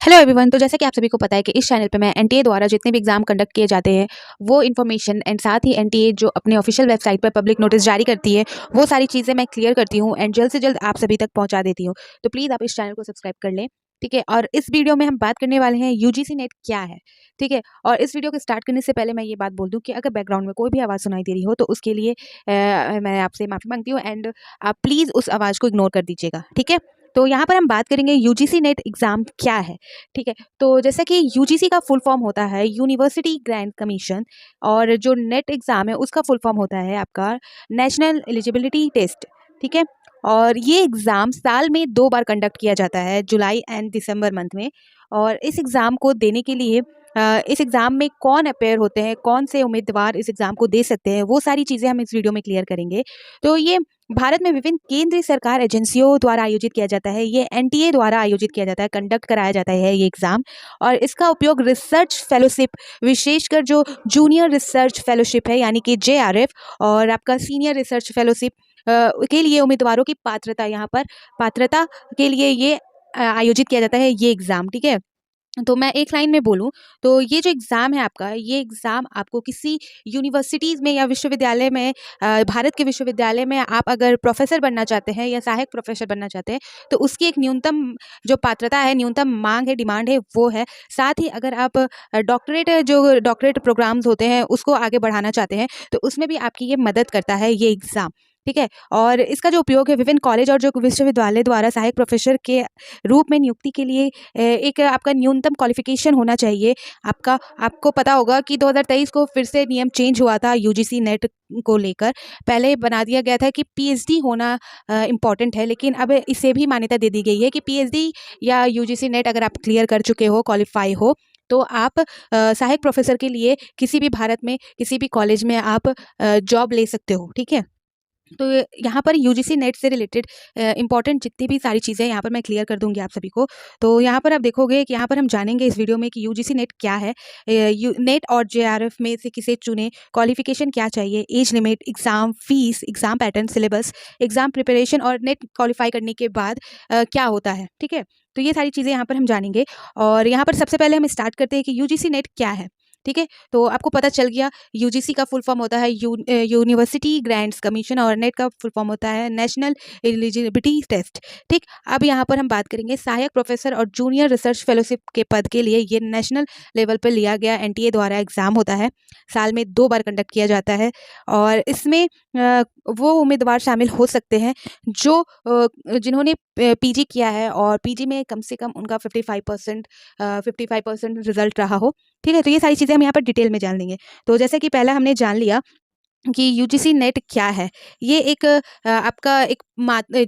Hello everyone. तो जैसा कि आप सभी को पता है कि इस चैनल पे मैं एनटीए द्वारा जितने भी एग्जाम कंडक्ट किए जाते हैं वो इन्फॉर्मेशन एंड साथ ही एनटीए जो अपने ऑफिशियल वेबसाइट पर पब्लिक नोटिस जारी करती है वो सारी चीज़ें मैं क्लियर करती हूँ एंड जल्द से जल्द आप सभी तक पहुँचा देती हूँ। तो प्लीज़ आप इस चैनल को सब्सक्राइब कर लें, ठीक है। और इस वीडियो में हम बात करने वाले हैं यूजीसी नेट क्या है, ठीक है। और इस वीडियो को स्टार्ट करने से पहले मैं ये बात बोल दूँ कि अगर बैकग्राउंड में कोई भी आवाज़ सुनाई दे रही हो तो उसके लिए मैं आपसे माफ़ी मांगती हूँ एंड आप प्लीज़ उस आवाज़ को इग्नोर कर दीजिएगा, ठीक है। तो यहाँ पर हम बात करेंगे यूजीसी नेट एग्ज़ाम क्या है, ठीक है। तो जैसा कि यूजीसी का फुल फॉर्म होता है यूनिवर्सिटी ग्रांट कमीशन, और जो नेट एग्ज़ाम है उसका फुल फॉर्म होता है आपका नेशनल एलिजिबिलिटी टेस्ट, ठीक है। और ये एग्ज़ाम साल में 2 बार कंडक्ट किया जाता है, जुलाई एंड दिसंबर मंथ में। और इस एग्ज़ाम को देने के लिए इस एग्ज़ाम में कौन अपेयर होते हैं, कौन से उम्मीदवार इस एग्ज़ाम को दे सकते हैं, वो सारी चीज़ें हम इस वीडियो में क्लियर करेंगे। तो ये भारत में विभिन्न केंद्रीय सरकार एजेंसियों द्वारा आयोजित किया जाता है, ये एनटीए द्वारा आयोजित किया जाता है, कंडक्ट कराया जाता है ये एग्ज़ाम। और इसका उपयोग रिसर्च फेलोशिप, विशेषकर जो जूनियर रिसर्च फेलोशिप है यानी कि जेआरएफ, और आपका सीनियर रिसर्च फेलोशिप के लिए उम्मीदवारों की पात्रता के लिए ये आयोजित किया जाता है ये एग्ज़ाम, ठीक है। तो मैं एक लाइन में बोलूँ तो ये जो एग्ज़ाम है आपका, ये एग्ज़ाम आपको किसी यूनिवर्सिटीज़ में या विश्वविद्यालय में भारत के विश्वविद्यालय में आप अगर प्रोफ़ेसर बनना चाहते हैं या सहायक प्रोफ़ेसर बनना चाहते हैं, तो उसकी एक न्यूनतम जो पात्रता है, न्यूनतम माँग है, डिमांड है, वो है। साथ ही अगर आप डॉक्टरेट प्रोग्राम्स होते हैं, उसको आगे बढ़ाना चाहते हैं, तो उसमें भी आपकी ये मदद करता है ये एग्ज़ाम, ठीक है। और इसका जो उपयोग है विभिन्न कॉलेज और जो विश्वविद्यालय द्वारा सहायक प्रोफ़ेसर के रूप में नियुक्ति के लिए एक आपका न्यूनतम क्वालिफ़िकेशन होना चाहिए। आपको पता होगा कि 2023 को फिर से नियम चेंज हुआ था यूजीसी नेट को लेकर। पहले बना दिया गया था कि पीएचडी होना इम्पॉर्टेंट है, लेकिन अब इसे भी मान्यता दे दी गई है कि पीएचडी या यूजीसी नेट अगर आप क्लियर कर चुके हो, क्वालिफ़ाई हो, तो आप सहायक प्रोफ़ेसर के लिए किसी भी भारत में किसी भी कॉलेज में आप जॉब ले सकते हो, ठीक है। तो यहाँ पर यूजीसी नेट से रिलेटेड इंपॉर्टेंट जितनी भी सारी चीज़ें यहाँ पर मैं क्लियर कर दूंगी आप सभी को। तो यहाँ पर आप देखोगे कि यहाँ पर हम जानेंगे इस वीडियो में कि यूजीसी नेट क्या है, नेट और जेआरएफ में से किसे चुने, क्वालिफिकेशन क्या चाहिए, age limit, exam fees, exam pattern, syllabus, exam preparation और नेट क्वालिफाई करने के बाद क्या होता है, ठीक है। तो ये सारी चीज़ें यहाँ पर हम जानेंगे। और यहाँ पर सबसे पहले हम स्टार्ट करते हैं कि यूजीसी नेट क्या है, ठीक है। तो आपको पता चल गया यूजीसी का फुल फॉर्म होता है यूनिवर्सिटी ग्रांट्स कमीशन, और नेट का फुल फॉर्म होता है नेशनल एलिजिबिलिटी टेस्ट, ठीक। अब यहाँ पर हम बात करेंगे सहायक प्रोफेसर और जूनियर रिसर्च फेलोशिप के पद के लिए ये नेशनल लेवल पर लिया गया एनटीए द्वारा एग्ज़ाम होता है, साल में 2 बार कंडक्ट किया जाता है। और इसमें वो उम्मीदवार शामिल हो सकते हैं जो जिन्होंने पीजी किया है और पीजी में कम से कम उनका 55% रिजल्ट रहा हो, ठीक है। तो ये सारी चीज़ें हम यहाँ पर डिटेल में जान लेंगे। तो जैसे कि पहला हमने जान लिया कि यूजीसी नेट क्या है। ये एक आपका एक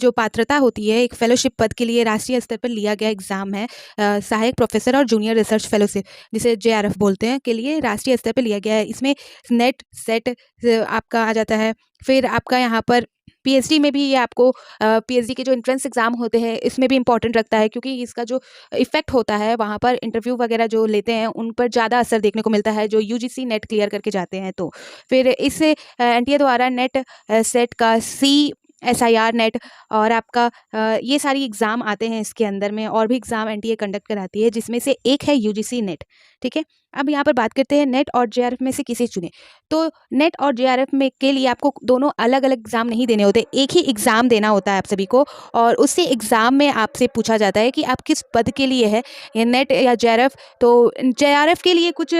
जो पात्रता होती है एक फेलोशिप पद के लिए राष्ट्रीय स्तर पर लिया गया एग्ज़ाम है। सहायक प्रोफेसर और जूनियर रिसर्च फेलोशिप, जिसे जेआरएफ बोलते हैं, के लिए राष्ट्रीय स्तर पर लिया गया है। इसमें नेट सेट आपका आ जाता है। फिर आपका यहाँ पर पीएचडी में भी ये आपको पीएचडी के जो एंट्रेंस एग्ज़ाम होते हैं इसमें भी इम्पॉर्टेंट रखता है, क्योंकि इसका जो इफ़ेक्ट होता है वहाँ पर इंटरव्यू वगैरह जो लेते हैं उन पर ज़्यादा असर देखने को मिलता है जो यूजीसी नेट क्लियर करके जाते हैं। तो फिर इस एनटीए द्वारा नेट सेट का सीएसआईआर नेट और आपका ये सारी एग्ज़ाम आते हैं इसके अंदर में, और भी एग्ज़ाम एनटीए कंडक्ट कराती है जिसमें से एक है यूजीसी नेट, ठीक है। अब यहाँ पर बात करते हैं नेट और जेआरएफ में से किसे चुने। तो नेट और जेआरएफ में के लिए आपको दोनों अलग अलग एग्ज़ाम नहीं देने होते, एक ही एग्ज़ाम देना होता है आप सभी को। और उसी एग्ज़ाम में आपसे पूछा जाता है कि आप किस पद के लिए है, या नेट या जेआरएफ। तो जेआरएफ के लिए कुछ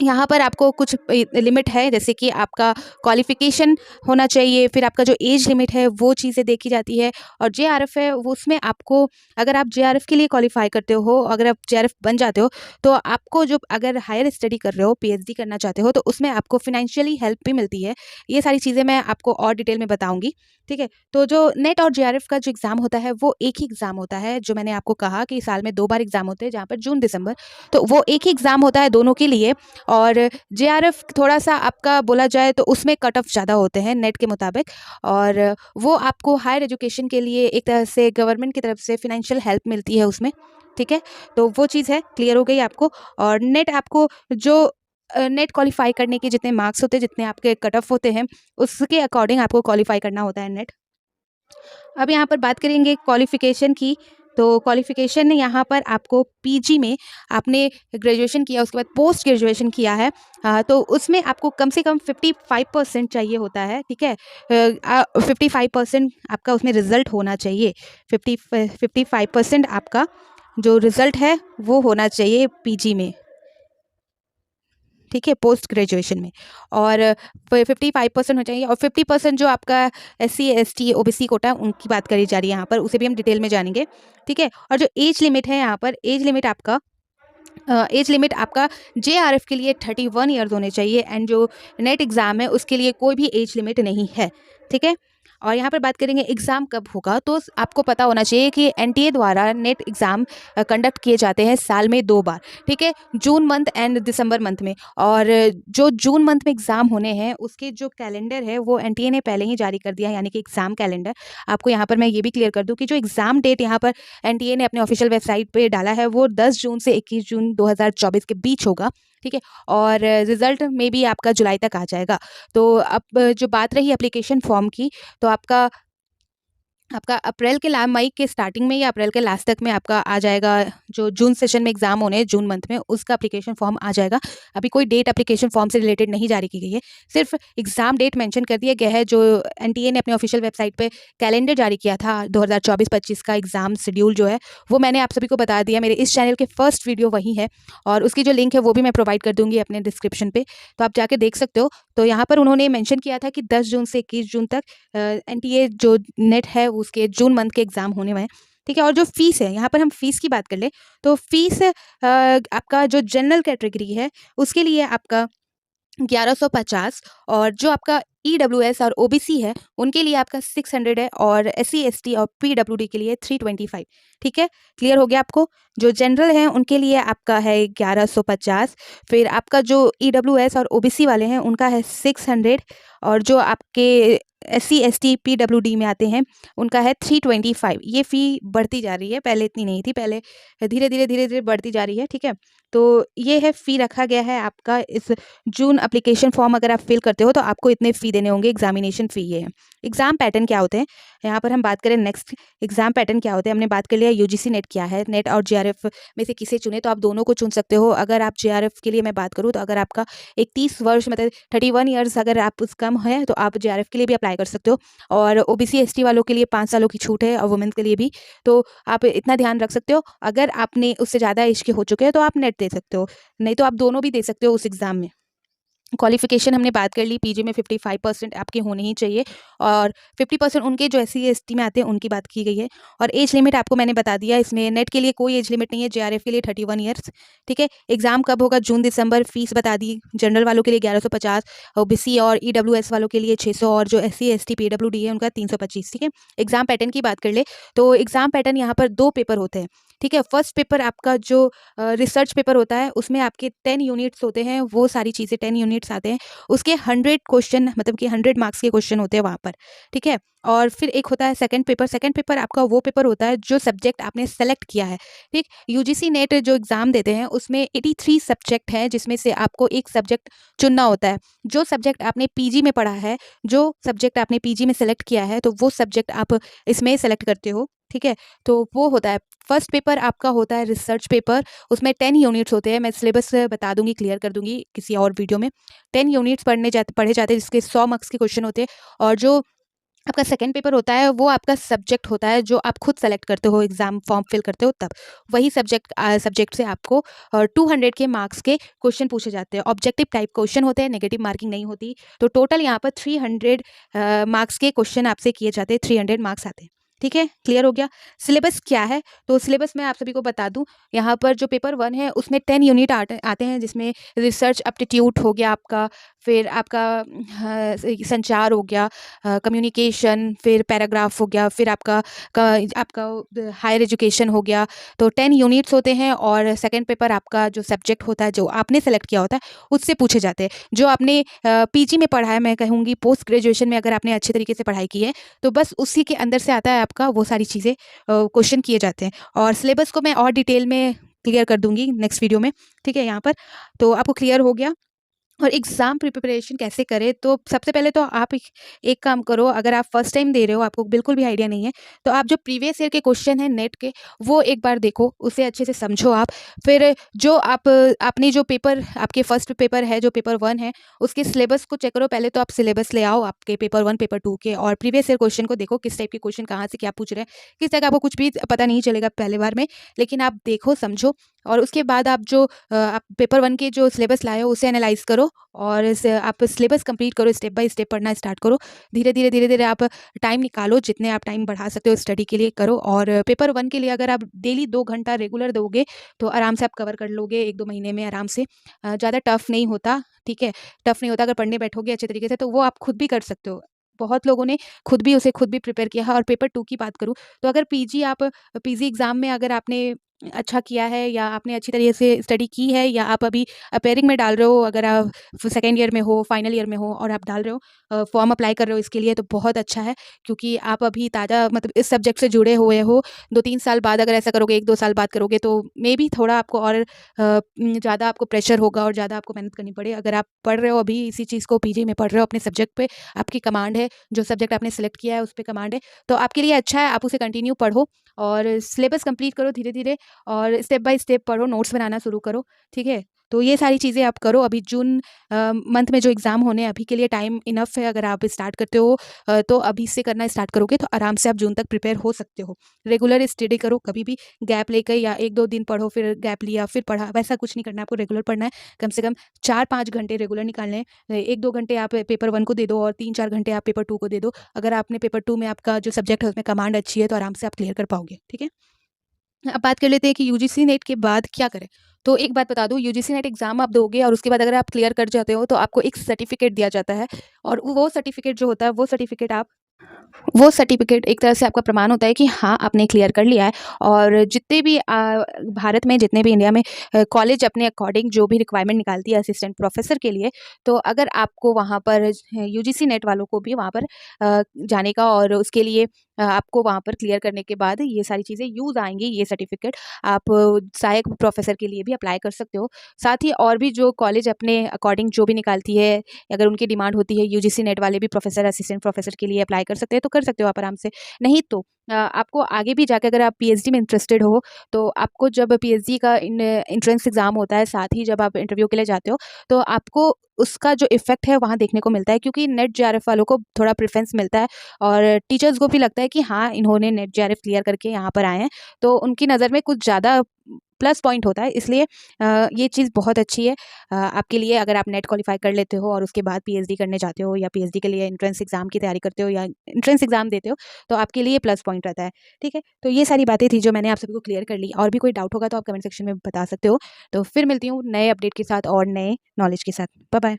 यहाँ पर आपको कुछ लिमिट है, जैसे कि आपका क्वालिफ़िकेशन होना चाहिए, फिर आपका जो एज लिमिट है वो चीज़ें देखी जाती है। और जेआरएफ है वो उसमें आपको, अगर आप जेआरएफ के लिए क्वालिफ़ाई करते हो, अगर आप जेआरएफ बन जाते हो, तो आपको जो अगर हायर स्टडी कर रहे हो, पीएचडी करना चाहते हो, तो उसमें आपको फ़ाइनेंशियली हेल्प भी मिलती है। ये सारी चीज़ें मैं आपको और डिटेल में बताऊँगी, ठीक है। तो जो नेट और जेआरएफ का जो एग्ज़ाम होता है वो एक ही एग्ज़ाम होता है, जो मैंने आपको कहा कि साल में 2 बार एग्ज़ाम होते हैं, जहाँ पर जून दिसंबर, तो वो एक ही एग्ज़ाम होता है दोनों के लिए। और जेआरएफ थोड़ा-सा आपका बोला जाए तो उसमें कट ऑफ ज़्यादा होते हैं नेट के मुताबिक, और वो आपको हायर एजुकेशन के लिए एक तरह से गवर्नमेंट की तरफ से फ़ाइनेंशियल हेल्प मिलती है उसमें, ठीक है। तो वो चीज़ है, क्लियर हो गई आपको। और नेट आपको जो नेट क्वालिफ़ाई करने के जितने मार्क्स होते हैं, जितने आपके कट ऑफ होते हैं, उसके अकॉर्डिंग आपको क्वालिफ़ाई करना होता है नेट। अब यहाँ पर बात करेंगे क्वालिफ़िकेशन की। तो क्वालिफ़िकेशन यहाँ पर आपको पीजी में आपने ग्रेजुएशन किया, उसके बाद पोस्ट ग्रेजुएशन किया है, तो उसमें आपको कम से कम 55% चाहिए होता है, ठीक है। 55% आपका उसमें रिज़ल्ट होना चाहिए। 55% आपका जो रिज़ल्ट है वो होना चाहिए पीजी में, ठीक है, पोस्ट ग्रेजुएशन में। और 55% हो चाहिए, और 50% जो आपका SC ST OBC कोटा उनकी बात करी जा रही है यहाँ पर, उसे भी हम डिटेल में जानेंगे, ठीक है। और जो एज लिमिट है यहाँ पर, एज लिमिट आपका JRF के लिए 31 ईयर्स होने चाहिए, एंड जो नेट एग्ज़ाम है उसके लिए कोई भी एज लिमिट नहीं है, ठीक है। और यहाँ पर बात करेंगे एग्ज़ाम कब होगा, तो आपको पता होना चाहिए कि NTA द्वारा नेट एग्ज़ाम कंडक्ट किए जाते हैं साल में 2 बार, ठीक है, June month and December month में। और जो जून मंथ में एग्ज़ाम होने हैं उसके जो कैलेंडर है वो NTA ने पहले ही जारी कर दिया है, यानी कि एग्ज़ाम कैलेंडर। आपको यहाँ पर मैं ये भी क्लियर कर दूँ कि जो एग्ज़ाम डेट यहाँ पर NTA ने अपने ऑफिशियल वेबसाइट पे डाला है वो 10 जून से 21 जून 2024 के बीच होगा, ठीक है। और रिज़ल्ट में भी आपका जुलाई तक आ जाएगा। तो अब जो बात रही एप्लीकेशन फॉर्म की, तो आपका अप्रैल के मई के स्टार्टिंग में या अप्रैल के लास्ट तक में आपका आ जाएगा। जो जून सेशन में एग्ज़ाम होने हैं जून मंथ में, उसका एप्लीकेशन फॉर्म आ जाएगा। अभी कोई डेट एप्लीकेशन फॉर्म से रिलेटेड नहीं जारी की गई है, सिर्फ एग्ज़ाम डेट मेंशन कर दिया गया है। जो NTA ने अपने ऑफिशियल वेबसाइट पे कैलेंडर जारी किया था 2024-25 का एग्ज़ाम शेड्यूल जो है वो मैंने आप सभी को बता दिया। मेरे इस चैनल के फर्स्ट वीडियो वही है, और उसकी जो लिंक है वो भी मैं प्रोवाइड कर दूँगी अपने डिस्क्रिप्शन पे, तो आप जाके देख सकते हो। तो यहाँ पर उन्होंने मेंशन किया था कि 10 जून से 21 जून तक NTA जो नेट है उसके जून मंथ के एग्ज़ाम होने में, ठीक है। और जो फ़ीस है, यहाँ पर हम फ़ीस की बात कर लें, तो फ़ीस आपका जो जनरल कैटेगरी है उसके लिए आपका 1150, और जो आपका EWS और OBC है उनके लिए आपका 600 है, और SC ST और PWD के लिए 325, ठीक है। क्लियर हो गया आपको। जो जनरल हैं उनके लिए आपका है 1150, फिर आपका जो EWS और OBC वाले हैं उनका है 600, और जो आपके SC ST PWD में आते हैं उनका है 325। ये फ़ी बढ़ती जा रही है, पहले इतनी नहीं थी, पहले धीरे धीरे बढ़ती जा रही है, ठीक है। तो ये है फ़ी रखा गया है आपका। इस जून एप्लीकेशन फॉर्म अगर आप फिल करते हो तो आपको इतने फ़ी देने होंगे, एग्जामिनेशन फ़ी ये है। एग्ज़ाम पैटर्न क्या होते हैं, यहाँ पर हम बात करें नेक्स्ट एग्ज़ाम पैटर्न क्या होते हैं। हमने बात कर लिया UGC नेट क्या है, नेट और JRF में से किसे चुने, तो आप दोनों को चुन सकते हो। अगर आप JRF के लिए मैं बात करूँ तो अगर आपका 31 वर्ष मतलब 31 ईयर्स अगर आप उस कम है तो आप JRF के लिए भी अप्लाई कर सकते हो, और OBC ST वालों के लिए 5 सालों की छूट है, और वुमेन के लिए भी। तो आप इतना ध्यान रख सकते हो। अगर आपने उससे ज़्यादा एज के हो चुके हैं तो आप नेट दे सकते हो, नहीं तो आप दोनों भी दे सकते हो उस एग्ज़ाम में। क्वालिफिकेशन हमने बात कर ली, पीजी में 55% आपके होने ही चाहिए, और 50% उनके जो SC ST में आते हैं उनकी बात की गई है। और एज लिमिट आपको मैंने बता दिया, इसमें नेट के लिए कोई एज लिमिट नहीं है, JRF के लिए 31 ईयर्स, ठीक है। एग्जाम कब होगा, जून दिसंबर। फीस बता दी, जनरल वालों के लिए 1150, OBC और EWS वालों के लिए 600, और जो SC ST PWD है उनका 325, ठीक है। एग्जाम पैटर्न की बात कर ले तो एग्जाम पैटर्न यहाँ पर 2 पेपर होते हैं, ठीक है। फर्स्ट पेपर आपका जो रिसर्च पेपर होता है उसमें आपके 10 यूनिट्स होते हैं, वो सारी चीज़ें 10 यूनिट्स आते हैं, उसके 100 क्वेश्चन मतलब कि 100 मार्क्स के क्वेश्चन होते हैं वहाँ पर, ठीक है। और फिर एक होता है सेकंड पेपर। सेकंड पेपर आपका वो पेपर होता है जो सब्जेक्ट आपने सेलेक्ट किया है, ठीक। UGC नेट जो एग्ज़ाम देते हैं उसमें 83 सब्जेक्ट हैं, जिसमें से आपको एक सब्जेक्ट चुनना होता है। जो सब्जेक्ट आपने PG में पढ़ा है, जो सब्जेक्ट आपने PG में सेलेक्ट किया है, तो वो सब्जेक्ट आप इसमें सेलेक्ट करते हो, ठीक है। तो वो होता है फर्स्ट पेपर आपका होता है रिसर्च पेपर, उसमें 10 यूनिट्स होते हैं। मैं सिलेबस बता दूंगी, क्लियर कर दूंगी किसी और वीडियो में। 10 यूनिट्स पढ़े जाते हैं, जिसके 100 मार्क्स के क्वेश्चन होते हैं। और जो आपका सेकंड पेपर होता है वो आपका सब्जेक्ट होता है जो आप खुद सेलेक्ट करते हो, एग्जाम फॉर्म फिल करते हो तब। वही सब्जेक्ट से आपको 200 के मार्क्स के क्वेश्चन पूछे जाते हैं। ऑब्जेक्टिव टाइप क्वेश्चन होते हैं, नेगेटिव मार्किंग नहीं होती। तो टोटल यहाँ पर 300 मार्क्स के क्वेश्चन आपसे किए जाते हैं, 300 मार्क्स आते हैं, ठीक है। क्लियर हो गया। सिलेबस क्या है, तो सिलेबस मैं आप सभी को बता दूं। यहाँ पर जो पेपर 1 है उसमें 10 यूनिट आते हैं, जिसमें रिसर्च एप्टीट्यूड हो गया आपका, फिर आपका संचार हो गया, कम्युनिकेशन, फिर पैराग्राफ हो गया, फिर आपका हायर एजुकेशन हो गया। तो 10 यूनिट्स होते हैं, और सेकंड पेपर आपका जो सब्जेक्ट होता है जो आपने सेलेक्ट किया होता है उससे पूछे जाते हैं। जो आपने PG में पढ़ा है, मैं कहूँगी पोस्ट ग्रेजुएशन में अगर आपने अच्छे तरीके से पढ़ाई की है तो बस उसी के अंदर से आता है आपका, वो सारी चीज़ें क्वेश्चन किए जाते हैं। और सिलेबस को मैं और डिटेल में क्लियर कर दूंगी नेक्स्ट वीडियो में, ठीक है। यहाँ पर तो आपको क्लियर हो गया। और एग्ज़ाम प्रिपरेशन कैसे करें? तो सबसे पहले तो आप एक एक काम करो, अगर आप फर्स्ट टाइम दे रहे हो, आपको बिल्कुल भी आइडिया नहीं है, तो आप जो प्रीवियस ईयर के क्वेश्चन हैं नेट के, वो एक बार देखो, उसे अच्छे से समझो आप। फिर जो आप अपनी जो पेपर आपके फर्स्ट पेपर है, जो पेपर 1 है, उसके सिलेबस को चेक करो। पहले तो आप सिलेबस ले आओ आपके पेपर 1, पेपर 2 के, और प्रीवियस ईयर क्वेश्चन को देखो, किस टाइप के क्वेश्चन कहाँ से क्या पूछ रहे हैं। किस तरह का आपको कुछ भी पता नहीं चलेगा पहली बार में, लेकिन आप देखो, समझो, और उसके बाद आप जो आप पेपर 1 के जो सिलेबस लाए हो, उसे एनालाइज़ करो, और इस आप सिलेबस कंप्लीट करो, स्टेप बाय स्टेप पढ़ना स्टार्ट करो। धीरे-धीरे आप टाइम निकालो, जितने आप टाइम बढ़ा सकते हो स्टडी के लिए करो। और पेपर 1 के लिए अगर आप डेली 2 घंटा रेगुलर दोगे, तो आराम से आप कवर कर लोगे 1-2 महीने में आराम से। ज़्यादा टफ नहीं होता, ठीक है? टफ नहीं होता, अगर पढ़ने बैठोगे अच्छे तरीके से, तो वो आप खुद भी कर सकते हो। बहुत लोगों ने खुद भी प्रिपेयर किया है। और पेपर 2 की बात करूँ, तो अगर पीजी एग्ज़ाम में अगर आपने अच्छा किया है, या आपने अच्छी तरीके से स्टडी की है, या आप अभी अपेयरिंग में डाल रहे हो, अगर आप सेकंड ईयर में हो, फाइनल ईयर में हो, और आप डाल रहे हो फॉर्म अप्लाई कर रहे हो इसके लिए, तो बहुत अच्छा है, क्योंकि आप अभी ताज़ा मतलब इस सब्जेक्ट से जुड़े हुए हो। 2-3 साल बाद अगर ऐसा करोगे, 1-2 साल बाद करोगे, तो मेबी थोड़ा आपको और ज़्यादा आपको प्रेशर होगा और ज़्यादा आपको मेहनत करनी पड़े। अगर आप पढ़ रहे हो अभी इसी चीज़ को, पीजी में पढ़ रहे हो, अपने सब्जेक्ट पे आपकी कमांड है, जो सब्जेक्ट आपने सेलेक्ट किया है उस पे कमांड है, तो आपके लिए अच्छा है, आप उसे कंटिन्यू पढ़ो, और सिलेबस कंप्लीट करो धीरे-धीरे, और स्टेप बाय स्टेप पढ़ो, नोट्स बनाना शुरू करो, ठीक है? तो ये सारी चीज़ें आप करो। अभी जून मंथ में जो एग्ज़ाम होने हैं, अभी के लिए टाइम इनफ है। अगर आप स्टार्ट करते हो तो अभी से करना स्टार्ट करोगे, तो आराम से आप जून तक प्रिपेयर हो सकते हो। रेगुलर स्टडी करो, कभी भी गैप लेकर या 1-2 दिन पढ़ो, फिर गैप लिया, फिर पढ़ा, वैसा कुछ नहीं करना है, आपको रेगुलर पढ़ना है। कम से कम 4-5 घंटे रेगुलर निकालने हैं। 1-2 घंटे आप पेपर 1 को दे दो, और 3-4 घंटे आप पेपर 2 को दे दो। अगर आपने पेपर 2 में आपका जो सब्जेक्ट है उसमें कमांड अच्छी है, तो आराम से आप क्लियर कर पाओगे, ठीक है? अब बात कर लेते हैं कि यूजीसी नेट के बाद क्या करें? तो एक बात बता दूँ, यूजीसी नेट एग्ज़ाम आप दोगे, और उसके बाद अगर आप क्लियर कर जाते हो, तो आपको एक सर्टिफ़िकेट दिया जाता है, और वो सर्टिफ़िकेट जो होता है, वो सर्टिफ़िकेट एक तरह से आपका प्रमाण होता है कि हाँ, आपने क्लियर कर लिया है। और जितने भी भारत में, जितने भी इंडिया में कॉलेज अपने अकॉर्डिंग जो भी रिक्वायरमेंट निकालती है असिस्टेंट प्रोफ़ेसर के लिए, तो अगर आपको वहाँ पर यूजीसी नेट वालों को भी वहाँ पर जाने का, और उसके लिए आपको वहाँ पर क्लियर करने के बाद ये सारी चीज़ें यूज़ आएँगी, ये सर्टिफ़िकेट आप सहायक प्रोफ़ेसर के लिए भी अप्लाई कर सकते हो। साथ ही और भी जो कॉलेज अपने अकॉर्डिंग जो भी निकालती है, अगर उनकी डिमांड होती है, यूजीसी नेट वाले भी प्रोफ़ेसर, असिस्टेंट प्रोफ़ेसर के लिए अप्लाई कर सकते हैं, तो कर सकते हो आप आराम से। नहीं तो आपको आगे भी जाके, अगर आप पीएचडी में इंटरेस्टेड हो, तो आपको जब पीएचडी का एंट्रेंस एग्ज़ाम होता है, साथ ही जब आप इंटरव्यू के लिए जाते हो, तो आपको उसका जो इफ़ेक्ट है वहाँ देखने को मिलता है, क्योंकि नेट जेआरएफ वालों को थोड़ा प्रेफ़रेंस मिलता है, और टीचर्स को भी लगता है कि हाँ, इन्होंने नेट जेआरएफ क्लियर करके यहाँ पर आए हैं, तो उनकी नज़र में कुछ ज़्यादा प्लस पॉइंट होता है। इसलिए ये चीज़ बहुत अच्छी है आपके लिए, अगर आप नेट क्वालीफाई कर लेते हो, और उसके बाद पीएचडी करने जाते हो, या पीएचडी के लिए एंट्रेंस एग्ज़ाम की तैयारी करते हो, या एंट्रेंस एग्ज़ाम देते हो, तो आपके लिए प्लस पॉइंट रहता है, ठीक है? तो ये सारी बातें थी जो मैंने आप सभी को क्लियर कर ली। और भी कोई डाउट होगा तो आप कमेंट सेक्शन में बता सकते हो। तो फिर मिलती हूँ नए अपडेट के साथ और नए नॉलेज के साथ। Bye bye.